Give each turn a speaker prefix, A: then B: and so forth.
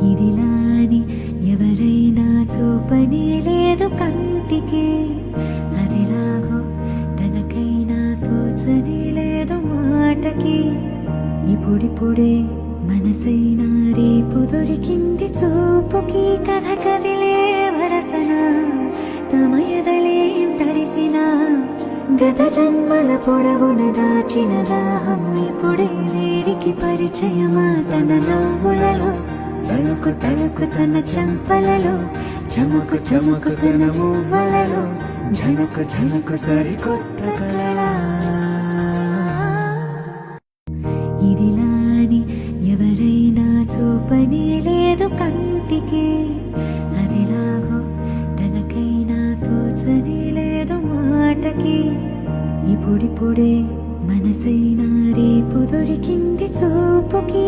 A: ఇదిలాని ఎవరైనా చూపని లేదు కంటికి, అదిలాగో తనకైనా తోచని లేదు మాటకి. ఇప్పుడిప్పుడే మనసైనా రేపు దొరికింది చూపుకి, కథ కదిలే వరసన తమ ఎదలేం తడిసినా, గత జన్మల పొడవున దాచిన దాహము ఇప్పుడే వీరికి పరిచయమా. తన నవ్వులలో తలుకు తలుకు తన చెంపలలో, చముకు చముకు తన మువ్వలలో, ఝనకు ఝనకు సరికొత్త కళలా. ఇదిలాని ఎవరైనా చూపని లేదు కంటికి, అదిలాగో తనకైనా తోచని లేదు మాటకి. ఇప్పుడిప్పుడే మనసైనా రేపు దొరికింది చూపుకి.